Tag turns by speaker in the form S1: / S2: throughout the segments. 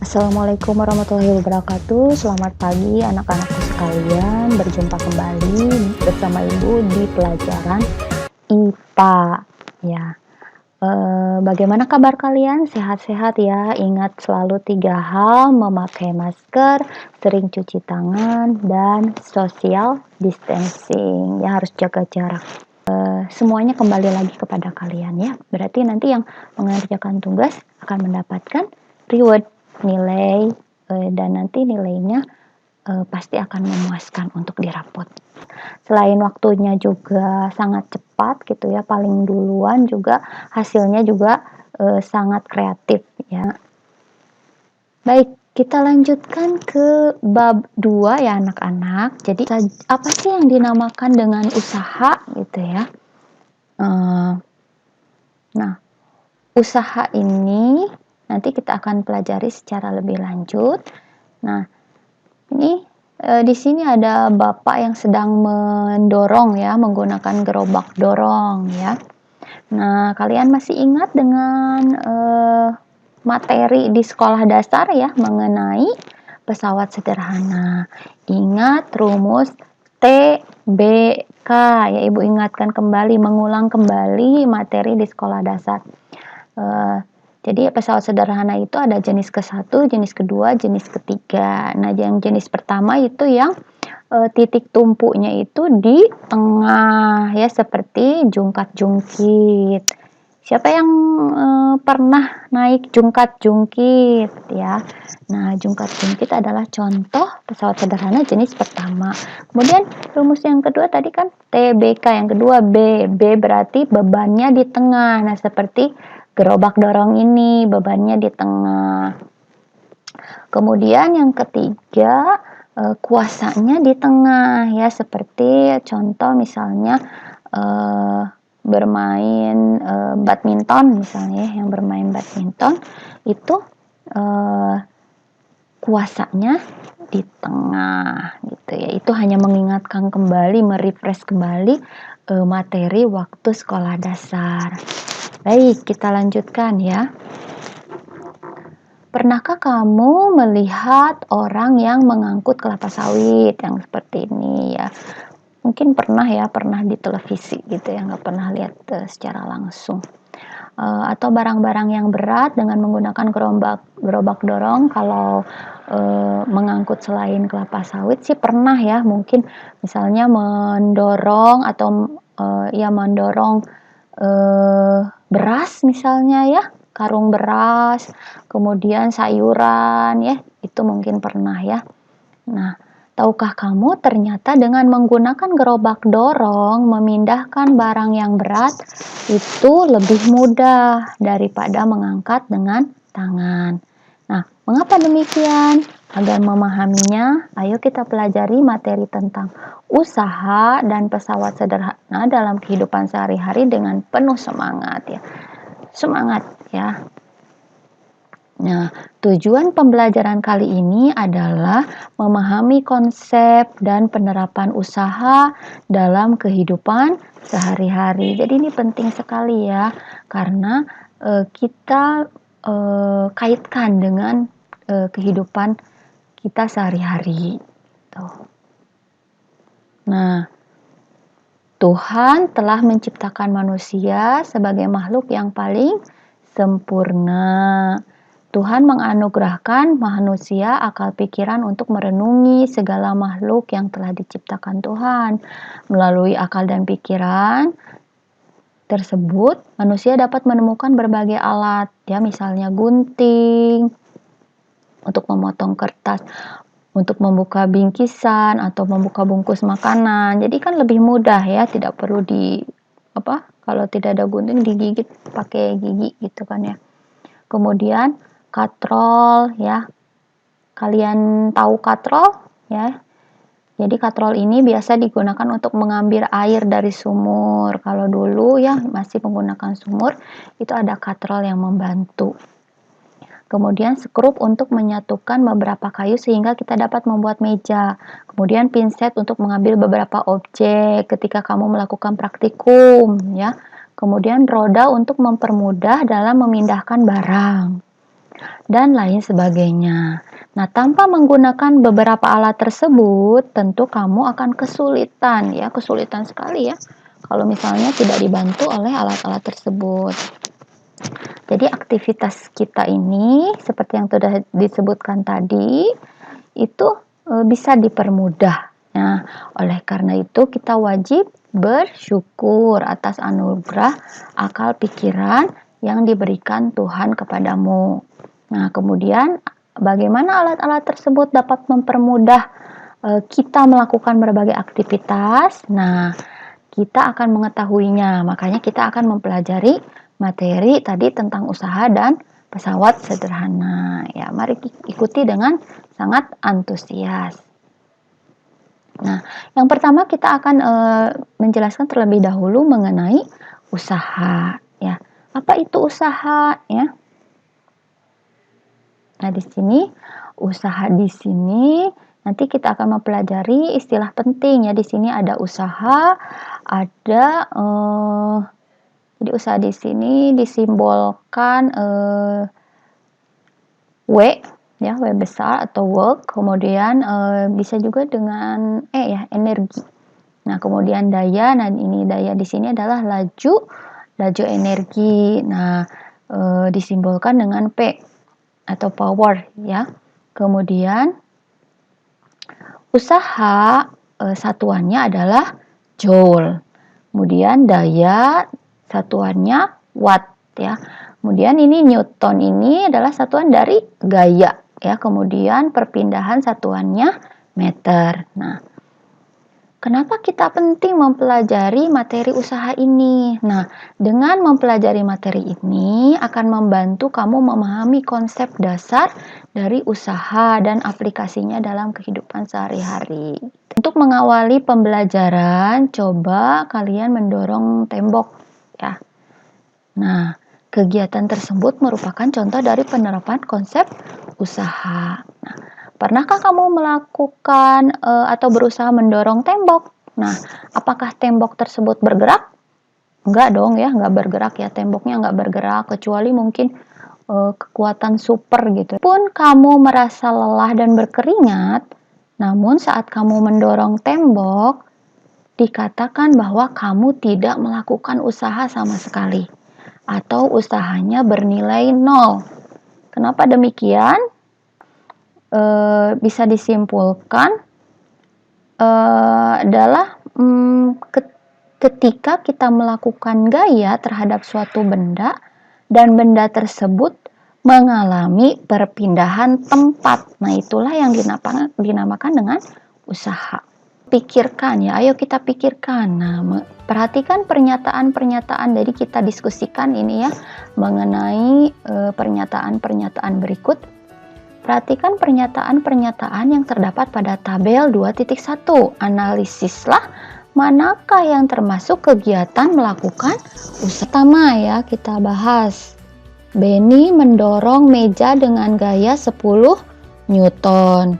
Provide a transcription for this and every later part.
S1: Assalamualaikum warahmatullahi wabarakatuh. Selamat pagi anak-anakku sekalian. Berjumpa kembali bersama Ibu di pelajaran IPA ya. Bagaimana kabar kalian? Sehat-sehat ya. Ingat selalu 3 hal: memakai masker, sering cuci tangan, dan social distancing. Ya, harus jaga jarak. Semuanya kembali lagi kepada kalian ya. Berarti nanti yang mengerjakan tugas akan mendapatkan reward, nilai, dan nanti nilainya pasti akan memuaskan untuk di rapot. Selain waktunya juga sangat cepat gitu ya, paling duluan juga hasilnya juga sangat kreatif ya. Baik, kita lanjutkan ke bab 2 ya anak-anak. Jadi apa sih yang dinamakan dengan usaha gitu ya? Nah, usaha ini nanti kita akan pelajari secara lebih lanjut. Nah, ini di sini ada bapak yang sedang mendorong ya, menggunakan gerobak dorong ya. Nah, kalian masih ingat dengan materi di sekolah dasar ya mengenai pesawat sederhana. Ingat rumus TBK ya, Ibu ingatkan kembali, mengulang kembali materi di sekolah dasar. Jadi pesawat sederhana itu ada jenis ke-1, jenis kedua, jenis ketiga. Nah, yang jenis pertama itu yang titik tumpunya itu di tengah ya, seperti jungkat-jungkit. Siapa yang pernah naik jungkat-jungkit ya? Nah, jungkat-jungkit adalah contoh pesawat sederhana jenis pertama. Kemudian rumus yang kedua tadi kan TBK, yang kedua B. B berarti bebannya di tengah. Nah, seperti gerobak dorong ini bebannya di tengah. Kemudian yang ketiga kuasanya di tengah ya, seperti contoh misalnya bermain badminton misalnya, yang bermain badminton itu kuasanya di tengah gitu ya. Itu hanya mengingatkan kembali, merefresh kembali materi waktu sekolah dasar. Baik, kita lanjutkan ya. Pernahkah kamu melihat orang yang mengangkut kelapa sawit yang seperti ini ya? Mungkin pernah ya, pernah di televisi gitu ya, nggak pernah lihat secara langsung. Atau barang-barang yang berat dengan menggunakan gerobak dorong. Kalau mengangkut selain kelapa sawit sih pernah ya, mungkin misalnya mendorong atau mendorong beras misalnya ya, karung beras, kemudian sayuran ya, itu mungkin pernah ya. Nah, tahukah kamu ternyata dengan menggunakan gerobak dorong memindahkan barang yang berat itu lebih mudah daripada mengangkat dengan tangan. Nah, mengapa demikian? Agar memahaminya, ayo kita pelajari materi tentang usaha dan pesawat sederhana dalam kehidupan sehari-hari dengan penuh semangat ya. Semangat ya. Nah, tujuan pembelajaran kali ini adalah memahami konsep dan penerapan usaha dalam kehidupan sehari-hari. Jadi ini penting sekali ya, karena kita kaitkan dengan kehidupan kita sehari-hari. Nah, Tuhan telah menciptakan manusia sebagai makhluk yang paling sempurna. Tuhan menganugerahkan manusia akal pikiran untuk merenungi segala makhluk yang telah diciptakan Tuhan. Melalui akal dan pikiran tersebut, manusia dapat menemukan berbagai alat, ya, misalnya gunting untuk memotong kertas, untuk membuka bingkisan atau membuka bungkus makanan. Jadi kan lebih mudah ya, tidak perlu kalau tidak ada gunting digigit pakai gigi gitu kan ya. Kemudian katrol ya. Kalian tahu katrol ya? Jadi katrol ini biasa digunakan untuk mengambil air dari sumur. Kalau dulu ya masih menggunakan sumur, itu ada katrol yang membantu. Kemudian skrup untuk menyatukan beberapa kayu sehingga kita dapat membuat meja. Kemudian pinset untuk mengambil beberapa objek ketika kamu melakukan praktikum ya. Kemudian roda untuk mempermudah dalam memindahkan barang. dan lain sebagainya. Nah, tanpa menggunakan beberapa alat tersebut, tentu kamu akan kesulitan ya, kesulitan sekali ya, kalau misalnya tidak dibantu oleh alat-alat tersebut. Jadi aktivitas kita ini, seperti yang sudah disebutkan tadi, itu bisa dipermudah. Nah, oleh karena itu kita wajib bersyukur atas anugerah akal pikiran yang diberikan Tuhan kepadamu. Nah, kemudian bagaimana alat-alat tersebut dapat mempermudah kita melakukan berbagai aktivitas? Nah, kita akan mengetahuinya. Makanya kita akan mempelajari materi tadi tentang usaha dan pesawat sederhana. Ya, mari ikuti dengan sangat antusias. Nah, yang pertama kita akan menjelaskan terlebih dahulu mengenai usaha. Ya, apa itu usaha? Ya. Nah, di sini usaha di sini nanti kita akan mempelajari istilah penting ya. Di sini ada usaha, ada jadi usaha di sini disimbolkan W ya, W besar atau work, kemudian bisa juga dengan ya, energi. Nah, kemudian daya, nah ini daya di sini adalah laju energi. Nah, disimbolkan dengan P atau power ya. Kemudian usaha satuannya adalah joule. Kemudian daya satuannya watt ya. Kemudian ini Newton ini adalah satuan dari gaya ya. Kemudian perpindahan satuannya meter. Nah, kenapa kita penting mempelajari materi usaha ini? Nah, dengan mempelajari materi ini akan membantu kamu memahami konsep dasar dari usaha dan aplikasinya dalam kehidupan sehari-hari. Untuk mengawali pembelajaran, coba kalian mendorong tembok ya. Nah, kegiatan tersebut merupakan contoh dari penerapan konsep usaha. Nah, pernahkah kamu melakukan atau berusaha mendorong tembok? Nah, apakah tembok tersebut bergerak? Enggak dong ya, enggak bergerak ya, temboknya enggak bergerak, kecuali mungkin kekuatan super gitu. Pun kamu merasa lelah dan berkeringat, namun saat kamu mendorong tembok, dikatakan bahwa kamu tidak melakukan usaha sama sekali, atau usahanya bernilai 0. Kenapa demikian? Bisa disimpulkan adalah ketika kita melakukan gaya terhadap suatu benda dan benda tersebut mengalami perpindahan tempat. Nah, itulah yang dinamakan dengan usaha. Pikirkan ya, ayo kita pikirkan. Nah, perhatikan pernyataan-pernyataan, jadi kita diskusikan ini ya mengenai pernyataan-pernyataan berikut. Perhatikan pernyataan-pernyataan yang terdapat pada tabel 2.1. Analisislah manakah yang termasuk kegiatan melakukan usaha. Pertama ya, kita bahas. Benny mendorong meja dengan gaya 10 Newton.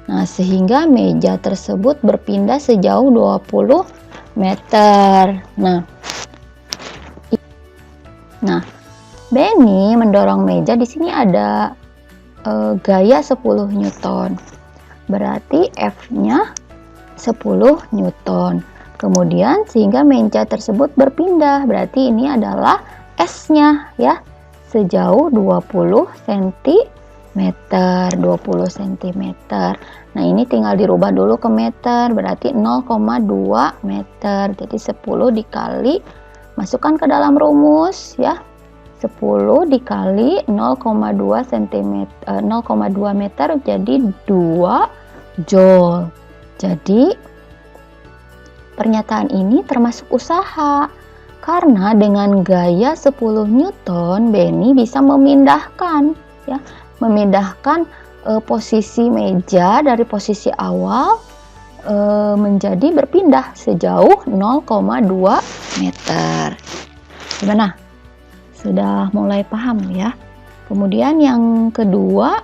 S1: Nah, sehingga meja tersebut berpindah sejauh 20 meter. Nah, Benny mendorong meja di sini ada gaya 10 Newton. Berarti F-nya 10 Newton. Kemudian sehingga meja tersebut berpindah. Berarti ini adalah S-nya ya, sejauh 20 cm. 20 cm. Nah, ini tinggal dirubah dulu ke meter, berarti 0,2 meter. Jadi 10 dikali, masukkan ke dalam rumus ya. 10 dikali 0,2 cm, 0,2 meter jadi 2 joule. Jadi pernyataan ini termasuk usaha. Karena dengan gaya 10 Newton, Benny bisa memindahkan ya, posisi meja dari posisi awal menjadi berpindah sejauh 0,2 meter. Gimana? Sudah mulai paham ya? Kemudian yang kedua,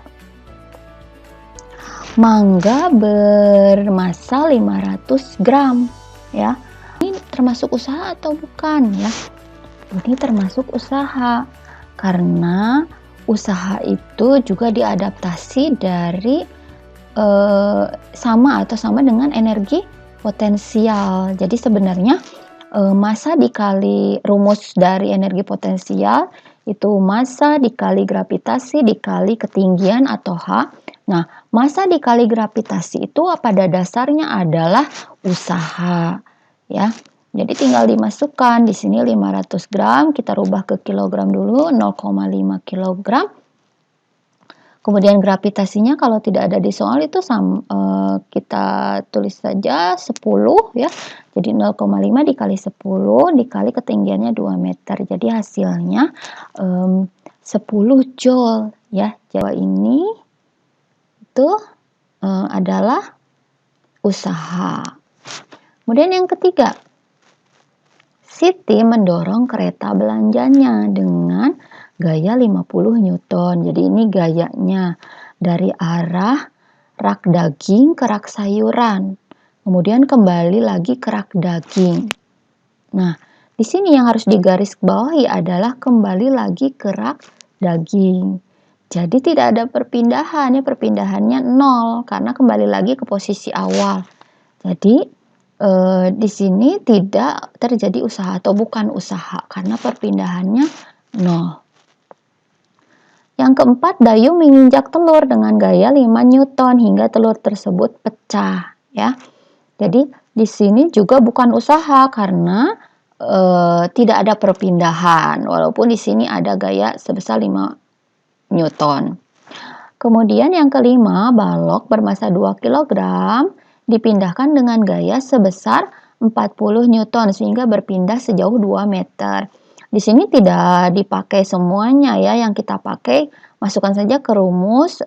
S1: mangga bermassa 500 gram ya. Ini termasuk usaha atau bukan ya? Ini termasuk usaha karena usaha itu juga diadaptasi dari sama dengan energi potensial. Jadi sebenarnya massa dikali rumus dari energi potensial itu massa dikali gravitasi dikali ketinggian atau H. Nah, massa dikali gravitasi itu pada dasarnya adalah usaha, ya. Jadi tinggal dimasukkan di sini 500 gram, kita rubah ke kilogram dulu, 0,5 kilogram. Kemudian gravitasinya kalau tidak ada di soal itu kita tulis saja 10 ya. Jadi 0,5 dikali 10 dikali ketinggiannya 2 meter. Jadi hasilnya 10 joule ya. Jawa ini itu adalah usaha. Kemudian yang ketiga, Siti mendorong kereta belanjanya dengan gaya 50 Newton. Jadi ini gayanya dari arah rak daging ke rak sayuran. Kemudian kembali lagi ke rak daging. Nah, di sini yang harus digarisbawahi adalah kembali lagi ke rak daging. Jadi tidak ada perpindahan, ya perpindahannya 0 karena kembali lagi ke posisi awal. Jadi di sini tidak terjadi usaha atau bukan usaha karena perpindahannya 0. Yang keempat, Dayung menginjak telur dengan gaya 5 Newton hingga telur tersebut pecah, ya. Jadi di sini juga bukan usaha karena tidak ada perpindahan walaupun di sini ada gaya sebesar 5 Newton. Kemudian yang kelima, balok bermassa 2 kg dipindahkan dengan gaya sebesar 40 Newton sehingga berpindah sejauh 2 meter. Di sini tidak dipakai semuanya ya, yang kita pakai masukkan saja ke rumus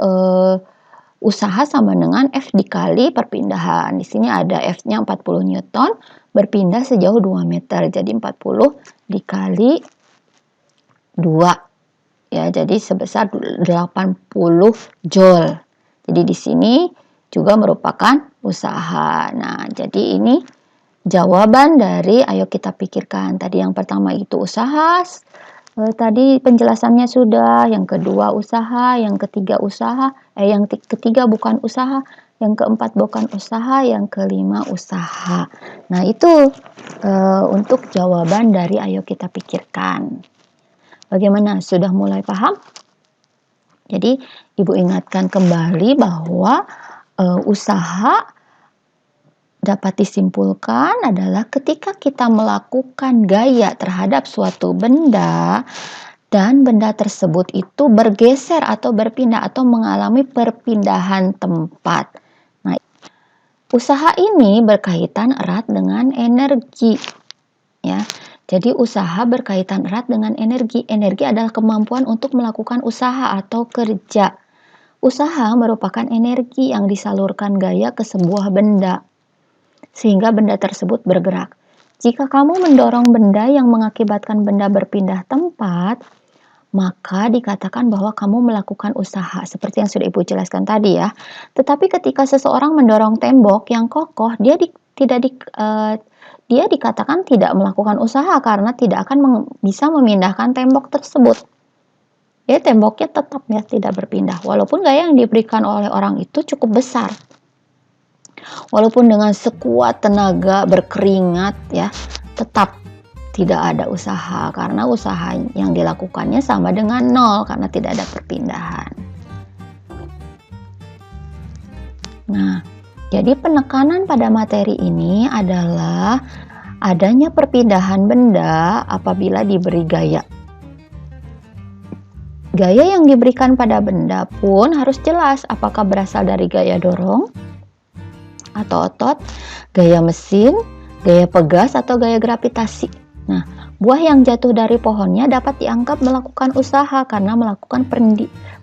S1: usaha sama dengan F dikali perpindahan. Di sini ada F-nya 40 Newton, berpindah sejauh 2 meter. Jadi 40 dikali 2 ya, jadi sebesar 80 joule. Jadi di sini juga merupakan usaha. Nah, jadi ini jawaban dari ayo kita pikirkan. Tadi yang pertama itu usaha, tadi penjelasannya sudah, yang kedua usaha, yang ketiga usaha, yang ketiga bukan usaha, yang keempat bukan usaha, yang kelima usaha. Nah, itu untuk jawaban dari ayo kita pikirkan. Bagaimana? Sudah mulai paham? Jadi, Ibu ingatkan kembali bahwa usaha dapat disimpulkan adalah ketika kita melakukan gaya terhadap suatu benda dan benda tersebut itu bergeser atau berpindah atau mengalami perpindahan tempat. Nah, usaha ini berkaitan erat dengan energi, ya. Jadi usaha berkaitan erat dengan energi. Energi adalah kemampuan untuk melakukan usaha atau kerja. Usaha merupakan energi yang disalurkan gaya ke sebuah benda, sehingga benda tersebut bergerak. Jika kamu mendorong benda yang mengakibatkan benda berpindah tempat, maka dikatakan bahwa kamu melakukan usaha, seperti yang sudah Ibu jelaskan tadi ya. Tetapi ketika seseorang mendorong tembok yang kokoh, dia dikatakan tidak melakukan usaha karena tidak akan bisa memindahkan tembok tersebut. Ya, temboknya tetap ya tidak berpindah walaupun gaya yang diberikan oleh orang itu cukup besar. Walaupun dengan sekuat tenaga berkeringat ya, tetap tidak ada usaha karena usaha yang dilakukannya sama dengan 0 karena tidak ada perpindahan. Nah, jadi penekanan pada materi ini adalah adanya perpindahan benda apabila diberi gaya. Gaya yang diberikan pada benda pun harus jelas apakah berasal dari gaya dorong atau otot, gaya mesin, gaya pegas, atau gaya gravitasi. Nah, buah yang jatuh dari pohonnya dapat dianggap melakukan usaha karena melakukan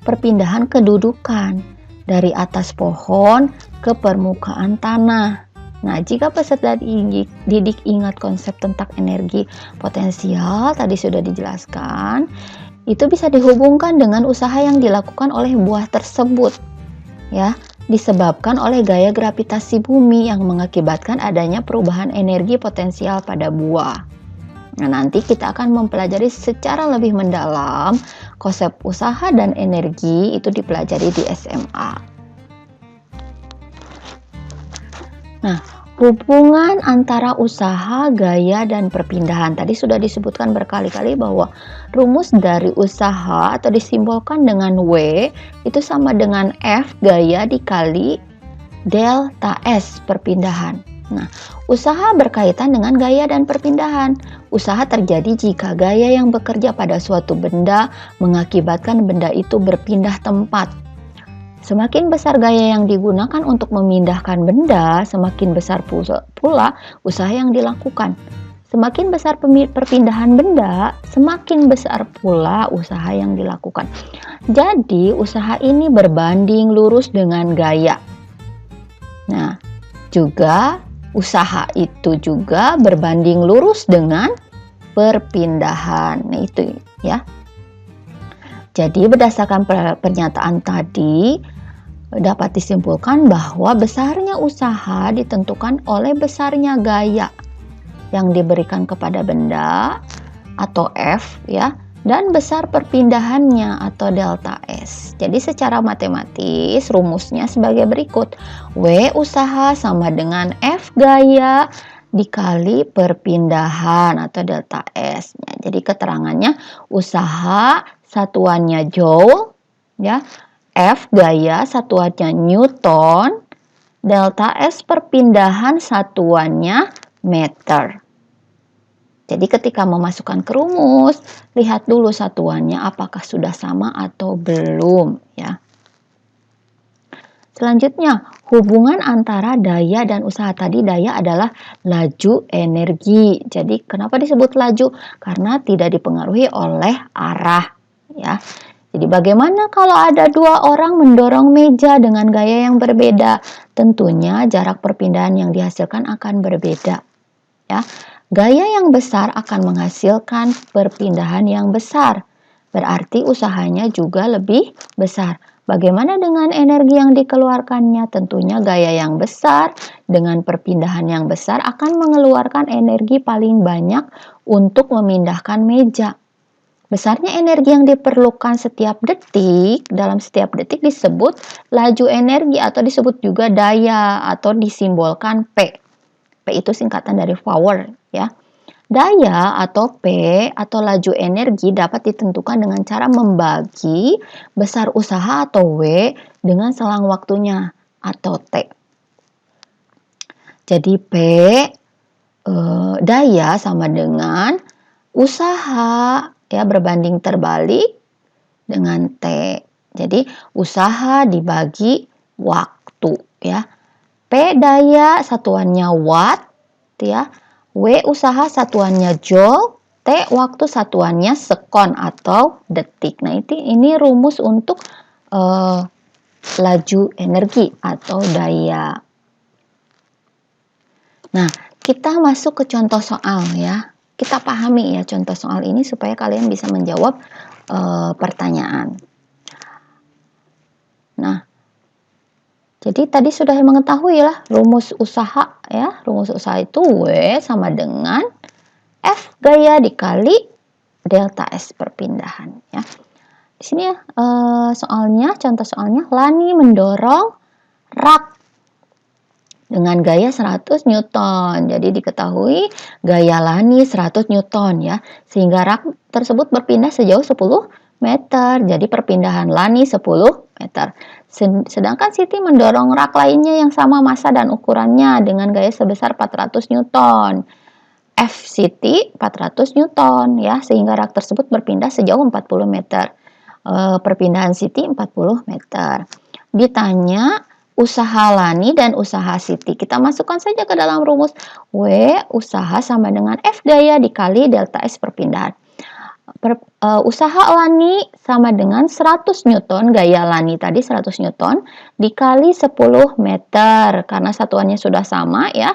S1: perpindahan kedudukan dari atas pohon ke permukaan tanah. Nah, jika peserta didik ingat konsep tentang energi potensial, tadi sudah dijelaskan, itu bisa dihubungkan dengan usaha yang dilakukan oleh buah tersebut, ya, disebabkan oleh gaya gravitasi bumi yang mengakibatkan adanya perubahan energi potensial pada buah. Nah, nanti kita akan mempelajari secara lebih mendalam konsep usaha dan energi itu dipelajari di SMA. Nah, hubungan antara usaha, gaya, dan perpindahan. Tadi sudah disebutkan berkali-kali bahwa rumus dari usaha atau disimbolkan dengan W itu sama dengan F gaya dikali delta S perpindahan. Nah, usaha berkaitan dengan gaya dan perpindahan. Usaha terjadi jika gaya yang bekerja pada suatu benda mengakibatkan benda itu berpindah tempat. Semakin besar gaya yang digunakan untuk memindahkan benda, semakin besar pula usaha yang dilakukan. Semakin besar perpindahan benda, semakin besar pula usaha yang dilakukan. Jadi, usaha ini berbanding lurus dengan gaya. Nah, juga usaha itu juga berbanding lurus dengan perpindahan. Nah, itu ya. Jadi berdasarkan pernyataan tadi dapat disimpulkan bahwa besarnya usaha ditentukan oleh besarnya gaya yang diberikan kepada benda atau F ya, dan besar perpindahannya atau delta S. Jadi secara matematis rumusnya sebagai berikut. W usaha sama dengan F gaya dikali perpindahan atau delta S. Jadi keterangannya usaha satuannya joule ya, F gaya satuannya newton, delta S perpindahan satuannya meter. Jadi ketika memasukkan ke rumus, lihat dulu satuannya apakah sudah sama atau belum ya. Selanjutnya, hubungan antara daya dan usaha. Tadi daya adalah laju energi. Jadi kenapa disebut laju? Karena tidak dipengaruhi oleh arah ya. Jadi bagaimana kalau ada dua orang mendorong meja dengan gaya yang berbeda? Tentunya jarak perpindahan yang dihasilkan akan berbeda ya. Gaya yang besar akan menghasilkan perpindahan yang besar. Berarti usahanya juga lebih besar. Bagaimana dengan energi yang dikeluarkannya? Tentunya gaya yang besar dengan perpindahan yang besar akan mengeluarkan energi paling banyak untuk memindahkan meja. Besarnya energi yang diperlukan setiap detik, dalam setiap detik disebut laju energi atau disebut juga daya atau disimbolkan P. P itu singkatan dari power ya. Daya atau P atau laju energi dapat ditentukan dengan cara membagi besar usaha atau W dengan selang waktunya atau T. Jadi P daya sama dengan usaha ya berbanding terbalik dengan T. Jadi usaha dibagi waktu ya. P daya satuannya watt ya. W usaha satuannya joule, T waktu satuannya sekon atau detik. Nah, ini rumus untuk laju energi atau daya. Nah, kita masuk ke contoh soal ya. Kita pahami ya contoh soal ini supaya kalian bisa menjawab pertanyaan. Nah, jadi tadi sudah mengetahui lah rumus usaha ya. Rumus usaha itu W sama dengan F gaya dikali delta S perpindahan ya. Di sini ya soalnya, contoh soalnya Lani mendorong rak dengan gaya 100 Newton. Jadi diketahui gaya Lani 100 Newton ya. Sehingga rak tersebut berpindah sejauh 10 meter. Jadi perpindahan Lani 10 meter. Sedangkan Siti mendorong rak lainnya yang sama massa dan ukurannya dengan gaya sebesar 400 Newton. F Siti 400 Newton ya, sehingga rak tersebut berpindah sejauh 40 meter. Perpindahan Siti 40 meter. Ditanya usaha Lani dan usaha Siti. Kita masukkan saja ke dalam rumus. W usaha sama dengan F gaya dikali delta S perpindahan. Usaha Lani sama dengan 100 Newton, gaya Lani tadi 100 Newton, dikali 10 meter, karena satuannya sudah sama ya,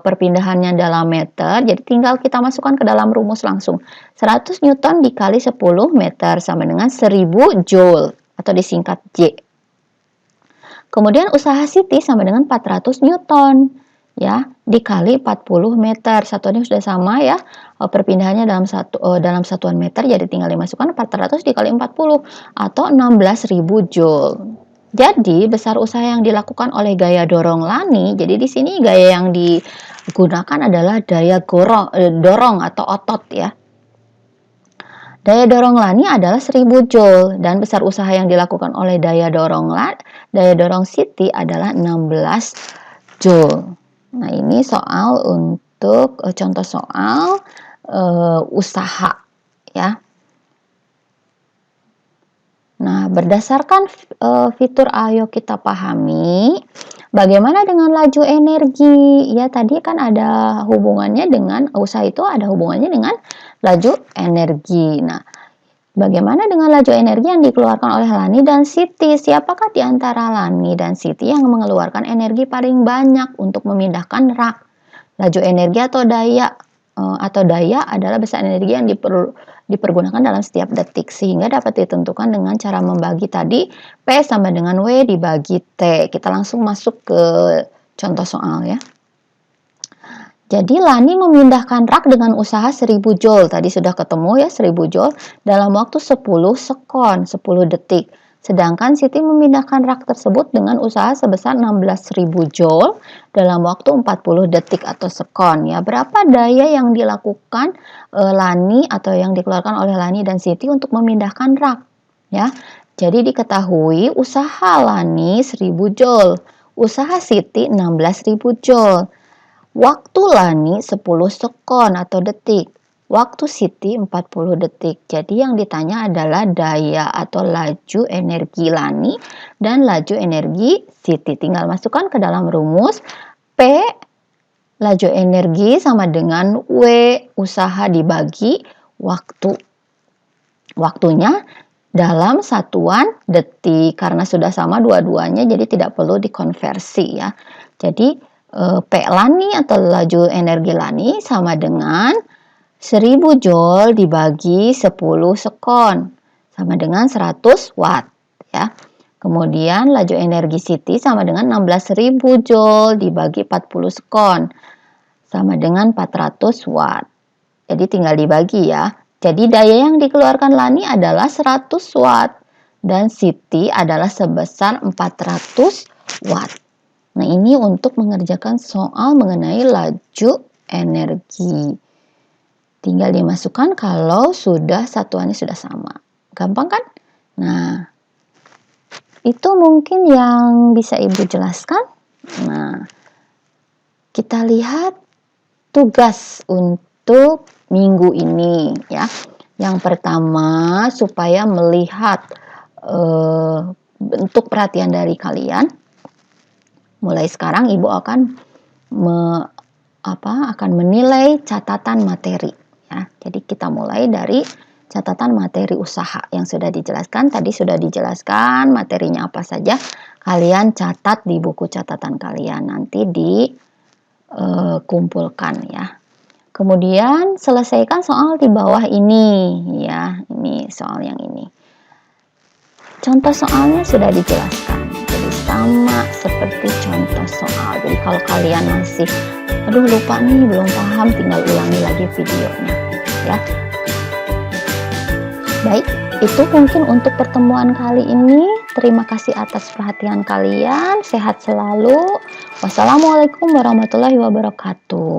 S1: perpindahannya dalam meter, jadi tinggal kita masukkan ke dalam rumus langsung. 100 Newton dikali 10 meter sama dengan 1000 Joule, atau disingkat J. Kemudian usaha Siti sama dengan 400 Newton, ya, dikali 40 meter. Satuannya sudah sama ya. Perpindahannya dalam satuan meter, jadi tinggal dimasukkan 400 dikali 40 atau 16.000 joule. Jadi besar usaha yang dilakukan oleh gaya dorong Lani. Jadi di sini gaya yang digunakan adalah daya dorong atau otot ya. Daya dorong Lani adalah 1000 joule dan besar usaha yang dilakukan oleh daya dorong Siti adalah 16 joule. Nah, ini soal untuk contoh soal usaha ya. Nah, berdasarkan fitur ayo kita pahami, bagaimana dengan laju energi? Ya, tadi kan ada hubungannya dengan usaha itu ada hubungannya dengan laju energi. Nah, bagaimana dengan laju energi yang dikeluarkan oleh Lani dan Siti? Siapakah di antara Lani dan Siti yang mengeluarkan energi paling banyak untuk memindahkan rak? Laju energi atau daya adalah besar energi yang dipergunakan dalam setiap detik, sehingga dapat ditentukan dengan cara membagi tadi P sama dengan W dibagi T. Kita langsung masuk ke contoh soal ya. Jadi Lani memindahkan rak dengan usaha 1000 joule. Tadi sudah ketemu ya 1000 joule dalam waktu 10 sekon, 10 detik. Sedangkan Siti memindahkan rak tersebut dengan usaha sebesar 16.000 joule dalam waktu 40 detik atau sekon ya. Berapa daya yang dilakukan Lani atau yang dikeluarkan oleh Lani dan Siti untuk memindahkan rak ya. Jadi diketahui usaha Lani 1000 joule, usaha Siti 16.000 joule. Waktu Lani 10 sekon atau detik, waktu Siti 40 detik. Jadi yang ditanya adalah daya atau laju energi Lani dan laju energi Siti. Tinggal masukkan ke dalam rumus. P laju energi sama dengan W usaha dibagi waktu. Waktunya dalam satuan detik. Karena sudah sama dua-duanya jadi tidak perlu dikonversi ya. Jadi P Lani atau laju energi Lani sama dengan 1000 joule dibagi 10 sekon sama dengan 100 watt ya. Kemudian laju energi Siti sama dengan 16.000 joule dibagi 40 sekon sama dengan 400 watt. Jadi tinggal dibagi ya. Jadi daya yang dikeluarkan Lani adalah 100 watt dan Siti adalah sebesar 400 watt. Nah, ini untuk mengerjakan soal mengenai laju energi. Tinggal dimasukkan kalau sudah satuannya sudah sama. Gampang kan? Nah, itu mungkin yang bisa Ibu jelaskan. Nah, kita lihat tugas untuk minggu ini ya. Yang pertama, supaya melihat bentuk perhatian dari kalian. Mulai sekarang Ibu akan menilai catatan materi ya. Jadi kita mulai dari catatan materi usaha yang sudah dijelaskan. Tadi sudah dijelaskan materinya apa saja. Kalian catat di buku catatan kalian, nanti dikumpulkan ya. Kemudian selesaikan soal di bawah ini ya. Ini soal yang ini. Contoh soalnya sudah dijelaskan. Jadi sama seperti contoh soal. Jadi kalau kalian masih lupa nih, belum paham, tinggal ulangi lagi videonya ya. Baik, itu mungkin untuk pertemuan kali ini. Terima kasih atas perhatian kalian. Sehat selalu. Wassalamualaikum warahmatullahi wabarakatuh.